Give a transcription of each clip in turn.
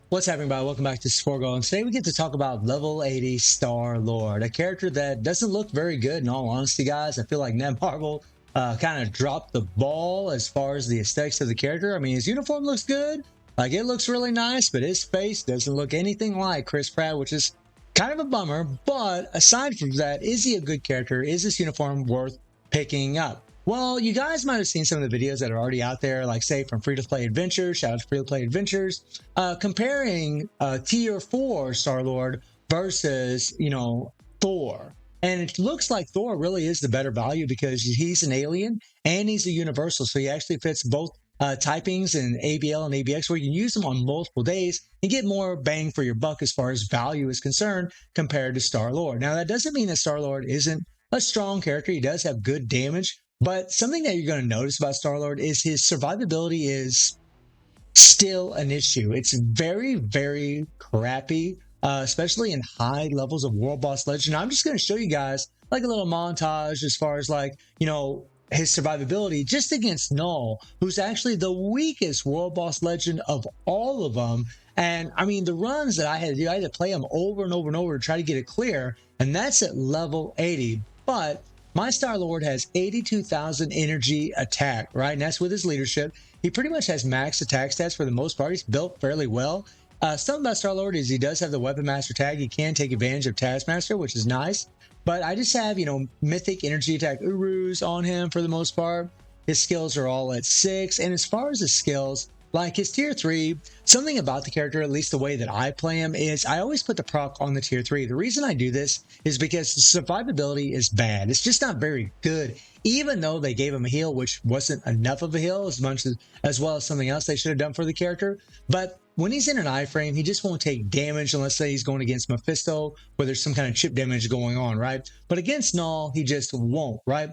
What's happening, everybody? Welcome back to Sporgo, and today we get to talk about level 80 Starlord, a character that doesn't look very good, in all honesty, guys. I feel like Netmarble kind of dropped the ball as far as the aesthetics of the character. I mean, his uniform looks good, like it looks really nice, but his face doesn't look anything like Chris Pratt, which is kind of a bummer. But aside from that, is he a good character? Is this uniform worth picking up? Well, you guys might have seen some of the videos that are already out there, like say from Free to Play Adventures, shout out to Free to Play Adventures, comparing Tier 4 Starlord versus, Thor. And it looks like Thor really is the better value because he's an alien and he's a universal. So he actually fits both typings in ABL and ABX, where you can use them on multiple days and get more bang for your buck as far as value is concerned compared to Starlord. Now, that doesn't mean that Starlord isn't a strong character. He does have good damage. But something that you're going to notice about Starlord is his survivability is still an issue. It's very, very crappy, especially in high levels of World Boss Legend. I'm just going to show you guys like a little montage as far as his survivability just against Null, who's actually the weakest World Boss Legend of all of them. And I mean, the runs that I had to do, I had to play them over and over and over to try to get it clear. And that's at level 80. But my Starlord has 82,000 energy attack, right? And that's with his leadership. He pretty much has max attack stats for the most part. He's built fairly well. Something about Starlord is he does have the Weapon Master tag. He can take advantage of Taskmaster, which is nice. But I just have, Mythic Energy Attack Urus on him for the most part. His skills are all at 6. And as far as his skills, like his tier 3, something about the character, at least the way that I play him, is I always put the proc on the tier 3. The reason I do this is because the survivability is bad. It's just not very good, even though they gave him a heal, which wasn't enough of a heal as well as something else they should have done for the character. But when he's in an iframe, he just won't take damage unless, say, he's going against Mephisto, where there's some kind of chip damage going on, right? But against Null, he just won't, right?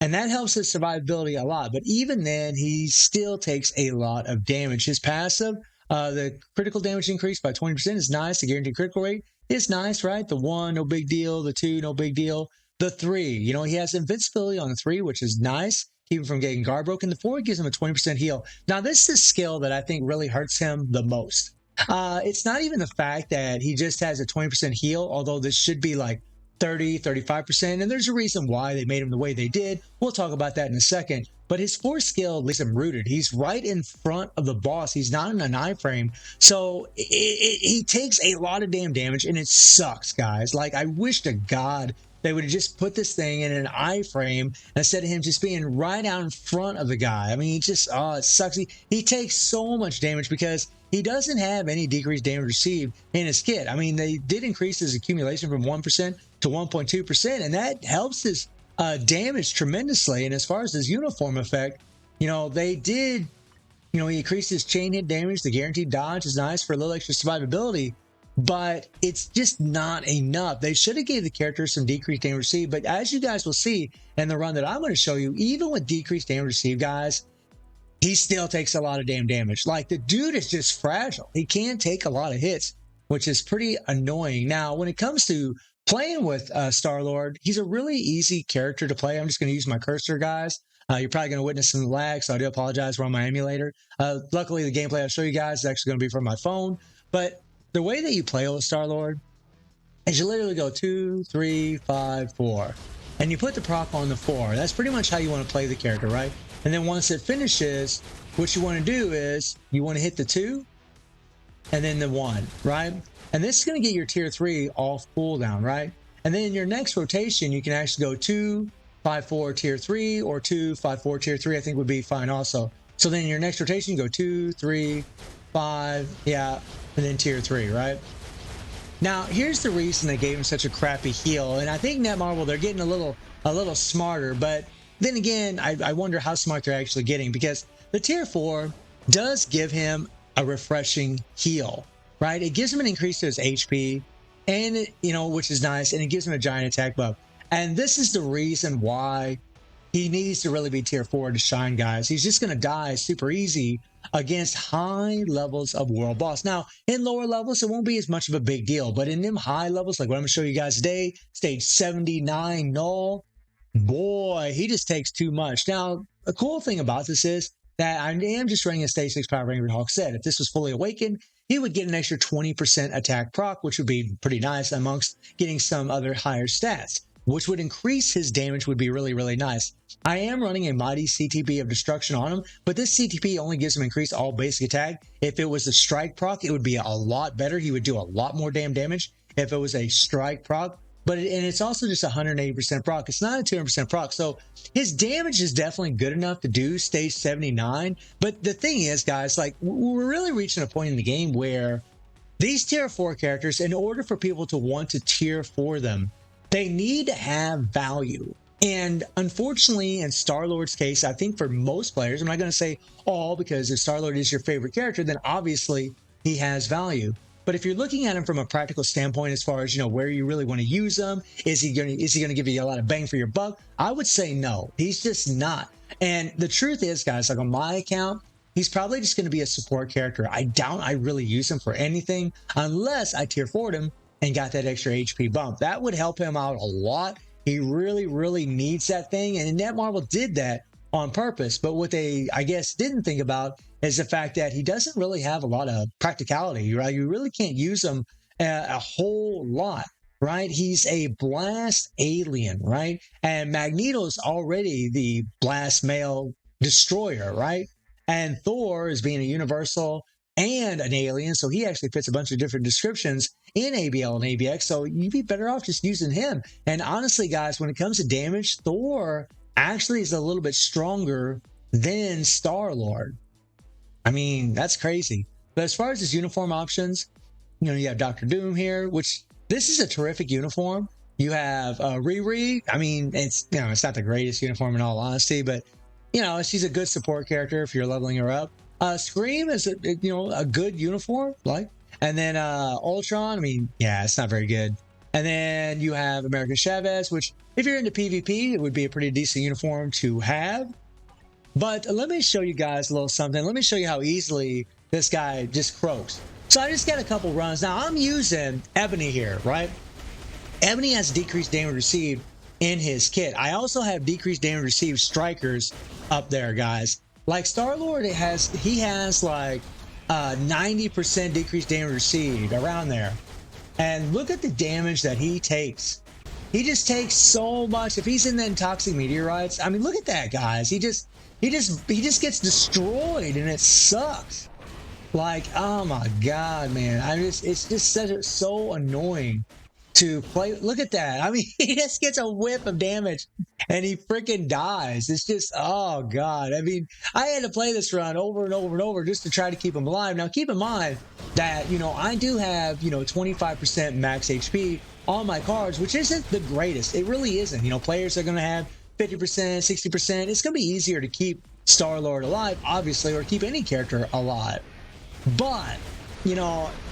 And that helps his survivability a lot. But even then, he still takes a lot of damage. His passive, the critical damage increase by 20% is nice. The guaranteed critical rate is nice, right? The 1, no big deal. The 2, no big deal. The 3, he has invincibility on the 3, which is nice. Keep him from getting guard broken. The 4 gives him a 20% heal. Now, this is a skill that I think really hurts him the most. It's not even the fact that he just has a 20% heal, although this should be like 30, 35%. And there's a reason why they made him the way they did. We'll talk about that in a second. But his 4 skill leaves him rooted. He's right in front of the boss. He's not in an iframe. So he takes a lot of damn damage, and it sucks, guys. Like, I wish to God they would have just put this thing in an iframe instead of him just being right out in front of the guy. I mean, it sucks. He takes so much damage because he doesn't have any decreased damage received in his kit. I mean, they did increase his accumulation from 1% to 1.2%, and that helps his damage tremendously. And as far as his uniform effect, they did, he increased his chain hit damage. The guaranteed dodge is nice for a little extra survivability, but it's just not enough. They should have gave the character some decreased damage received, but as you guys will see in the run that I'm going to show you, even with decreased damage received, guys, he still takes a lot of damn damage. Like, the dude is just fragile. He can't take a lot of hits, which is pretty annoying. Now, when it comes to playing with Starlord, he's a really easy character to play. I'm just going to use my cursor, guys. You're probably going to witness some lag, so I do apologize. We're on my emulator. Luckily, the gameplay I'll show you guys is actually going to be from my phone. But the way that you play with Starlord is you literally go 2, 3, 5, 4. And you put the proc on the 4. That's pretty much how you want to play the character, right? And then once it finishes, what you want to do is you want to hit the 2 and then the 1, right? And this is going to get your tier 3 off cooldown, right? And then in your next rotation, you can actually go 2, 5, 4, tier 3, or 2, 5, 4, tier 3, I think would be fine also. So then in your next rotation, you go 2, 3, 5, yeah, and then tier 3, right? Now, here's the reason they gave him such a crappy heal. And I think Netmarble, they're getting a little smarter, but then again, I wonder how smart they're actually getting, because the tier 4 does give him a refreshing heal, right? It gives him an increase to his HP, and which is nice, and it gives him a giant attack buff. And this is the reason why he needs to really be tier 4 to shine, guys. He's just going to die super easy against high levels of world boss. Now, in lower levels, it won't be as much of a big deal, but in them high levels, like what I'm going to show you guys today, stage 79 Null, boy, he just takes too much. Now, the cool thing about this is that I am just running a stage 6 Power Ranger Hawk set. If this was fully awakened, he would get an extra 20% attack proc, which would be pretty nice amongst getting some other higher stats, which would increase his damage, would be really, really nice. I am running a mighty CTB of destruction on him, but this CTB only gives him increased all basic attack. If it was a strike proc, it would be a lot better. He would do a lot more damn damage if it was a strike proc. But and it's also just 180% proc. It's not a 200% proc. So his damage is definitely good enough to do stage 79. But the thing is, guys, like, we're really reaching a point in the game where these tier 4 characters, in order for people to want to tier for them, they need to have value. And unfortunately, in Starlord's case, I think for most players, I'm not going to say all, because if Starlord is your favorite character, then obviously he has value. But if you're looking at him from a practical standpoint, as far as, where you really want to use him, is he going to give you a lot of bang for your buck? I would say no. He's just not. And the truth is, guys, like on my account, he's probably just going to be a support character. I doubt I really use him for anything unless I tier forward him and got that extra HP bump. That would help him out a lot. He really, really needs that thing. And Netmarble did that on purpose. But what they, I guess, didn't think about is the fact that he doesn't really have a lot of practicality, right? You really can't use him a whole lot, right? He's a blast alien, right? And Magneto's already the blast male destroyer, right? And Thor is being a universal and an alien, so he actually fits a bunch of different descriptions in ABL and ABX, so you'd be better off just using him. And honestly, guys, when it comes to damage, Thor actually is a little bit stronger than Starlord. I mean, that's crazy. But as far as his uniform options, you have Doctor Doom here, which this is a terrific uniform. You have Riri. I mean, it's not the greatest uniform in all honesty, but she's a good support character if you're leveling her up. Scream is a good uniform, like, and then Ultron. I mean, yeah, it's not very good. And then you have America Chavez, which if you're into PvP, it would be a pretty decent uniform to have. But let me show you guys a little something. Let me show you how easily this guy just croaks. So I just got a couple runs. Now I'm using Ebony here, right? Ebony has decreased damage received in his kit. I also have decreased damage received strikers up there, guys. Like Starlord, he has like 90% decreased damage received around there. And look at the damage that he takes. He just takes so much. If he's in then toxic meteorites, I mean, look at that, guys. He just gets destroyed, and it sucks. Like, oh my god, man! It's just so annoying to play. Look at that. I mean, he just gets a whip of damage, and he freaking dies. It's just, oh god. I mean, I had to play this run over and over and over just to try to keep him alive. Now, keep in mind that I do have 25% max HP on my cards, which isn't the greatest. It really isn't. Players are going to have 50%, 60%. It's going to be easier to keep Starlord alive, obviously, or keep any character alive. But,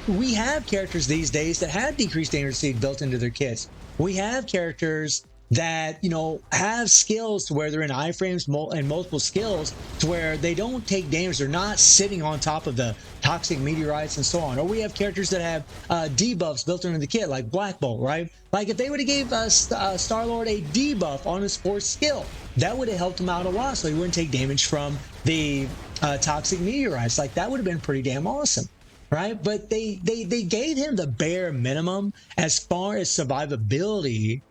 we have characters these days that have decreased damage received built into their kits. We have characters that, have skills to where they're in iframes and multiple skills to where they don't take damage. They're not sitting on top of the toxic meteorites and so on. Or we have characters that have debuffs built into the kit, like Black Bolt, right? Like if they would have gave Starlord a debuff on his fourth skill, that would have helped him out a lot, so he wouldn't take damage from the toxic meteorites. Like that would have been pretty damn awesome, right? But they gave him the bare minimum as far as survivability.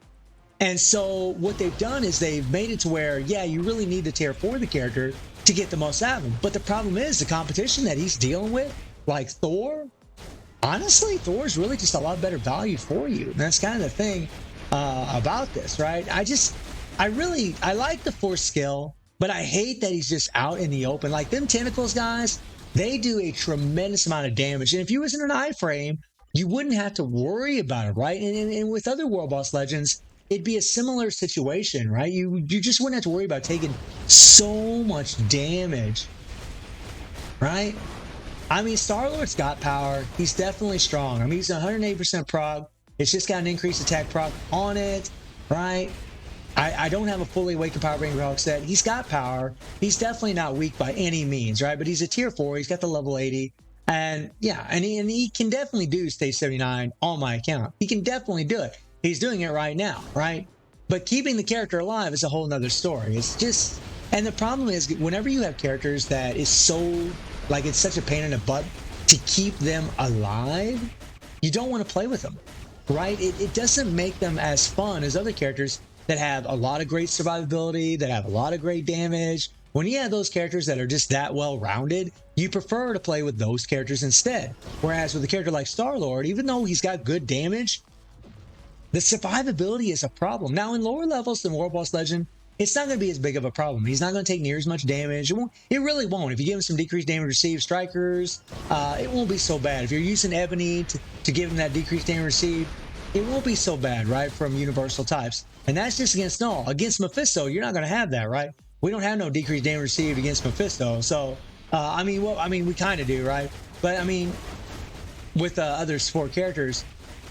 And so what they've done is they've made it to where, yeah, you really need to tier for the character to get the most out of him. But the problem is the competition that he's dealing with, like Thor, honestly, Thor's really just a lot better value for you. And that's kind of the thing about this, right? I like the fourth skill, but I hate that he's just out in the open. Like them tentacles, guys, they do a tremendous amount of damage. And if you was in an iframe, you wouldn't have to worry about it, right? And with other World Boss Legends, it'd be a similar situation, right? You just wouldn't have to worry about taking so much damage, right? I mean, Starlord's got power. He's definitely strong. I mean, he's 108% prog. It's just got an increased attack prog on it, right? I don't have a fully awakened Power Ranger Hawk set. He's got power. He's definitely not weak by any means, right? But he's a tier 4. He's got the level 80. And yeah, and he can definitely do stage 79 on my account. He can definitely do it. He's doing it right now, right? But keeping the character alive is a whole nother story. It's just, and the problem is whenever you have characters that is so, like it's such a pain in the butt to keep them alive, you don't want to play with them, right? It doesn't make them as fun as other characters that have a lot of great survivability, that have a lot of great damage. When you have those characters that are just that well-rounded, you prefer to play with those characters instead. Whereas with a character like Starlord, even though he's got good damage, the survivability is a problem. Now, in lower levels than World Boss Legend, it's not going to be as big of a problem. He's not going to take near as much damage. It really won't. If you give him some decreased damage received strikers, it won't be so bad. If you're using Ebony to give him that decreased damage received, it won't be so bad, right, from universal types. And that's just against Null. Against Mephisto, you're not going to have that, right? We don't have no decreased damage received against Mephisto. So, we kind of do, right? But, I mean, with other support characters.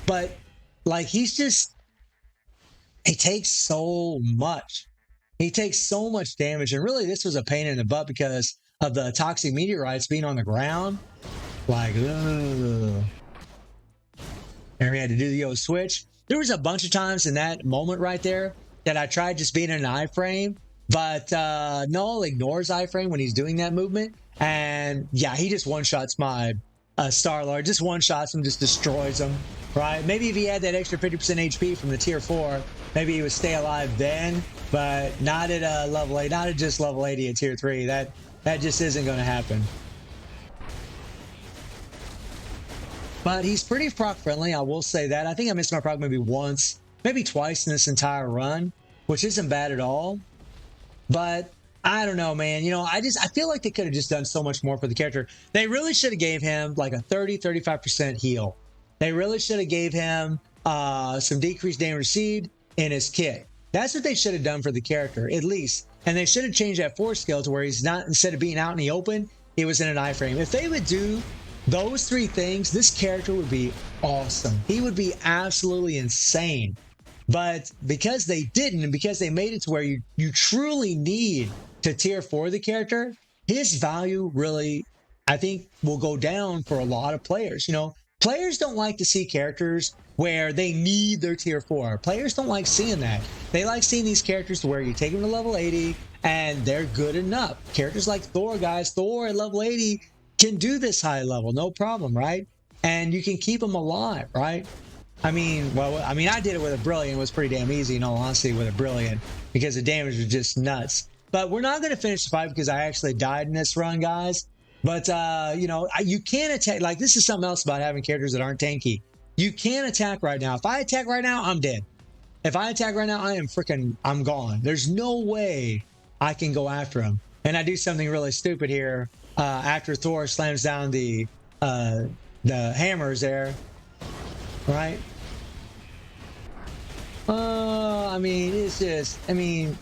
But, like, he takes so much. He takes so much damage. And really, this was a pain in the butt because of the toxic meteorites being on the ground. Like, ugh. And we had to do the old switch. There was a bunch of times in that moment right there that I tried just being in an iframe, but Null ignores iframe when he's doing that movement. And yeah, he just one-shots my Starlord, just one-shots him, just destroys him, right? Maybe if he had that extra 50% HP from the tier 4, maybe he would stay alive then, but not at level 8, not at just level 80 at tier 3. That just isn't going to happen. But he's pretty proc friendly, I will say that. I think I missed my proc maybe once, maybe twice in this entire run, which isn't bad at all. But I don't know, man. You know, I feel like they could have just done so much more for the character. They really should have gave him like a 30-35% heal. They really should have gave him some decreased damage received in his kit. That's what they should have done for the character, at least. And they should have changed that force skill to where he's not, instead of being out in the open, he was in an iframe. If they would do those three things, this character would be awesome. He would be absolutely insane. But because they didn't, and because they made it to where you truly need to tier 4 the character, his value really, I think, will go down for a lot of players. You know, players don't like to see characters where they need their tier 4. Players don't like seeing that. They like seeing these characters to where you take them to level 80 and they're good enough. Characters like Thor, guys, Thor at level 80 can do this high level, no problem, right? And you can keep them alive, right? I mean, I did it with a Brilliant. It was pretty damn easy, in all honesty, with a Brilliant, because the damage was just nuts. But we're not going to finish the fight because I actually died in this run, guys. But, you know, you can't attack. Like, this is something else about having characters that aren't tanky. You can't attack right now. If I attack right now, I'm dead. If I attack right now, I'm gone. There's no way I can go after him. And I do something really stupid here. After Thor slams down the hammers there, right? I mean, it's just, I mean,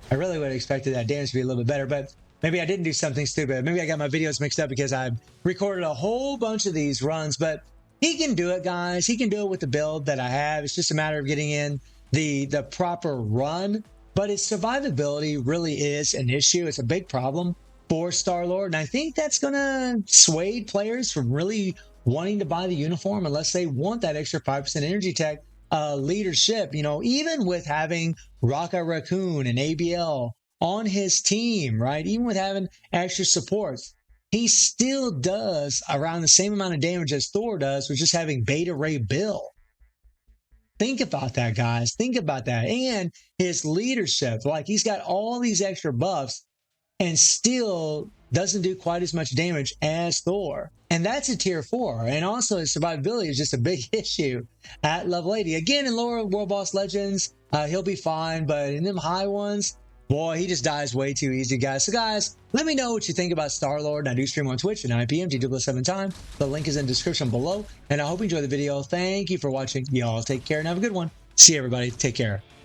I really would have expected that damage to be a little bit better, but maybe I didn't do something stupid. Maybe I got my videos mixed up because I've recorded a whole bunch of these runs, but he can do it, guys. He can do it with the build that I have. It's just a matter of getting in the proper run, but his survivability really is an issue. It's a big problem for Starlord, and I think that's going to sway players from really wanting to buy the uniform unless they want that extra 5% energy tech leadership. You know, even with having Rocket Raccoon and ABL on his team, right? Even with having extra supports, he still does around the same amount of damage as Thor does with just having Beta Ray Bill. Think about that, guys. Think about that. And his leadership, like, he's got all these extra buffs and still doesn't do quite as much damage as Thor. And that's a tier 4. And also his survivability is just a big issue at level 80. Again, in lower World Boss Legends, he'll be fine. But in them high ones, boy, he just dies way too easy, guys. So, guys, let me know what you think about Starlord. I do stream on Twitch at 9 p.m. T7 time. The link is in the description below. And I hope you enjoyed the video. Thank you for watching. Y'all take care and have a good one. See you, everybody. Take care.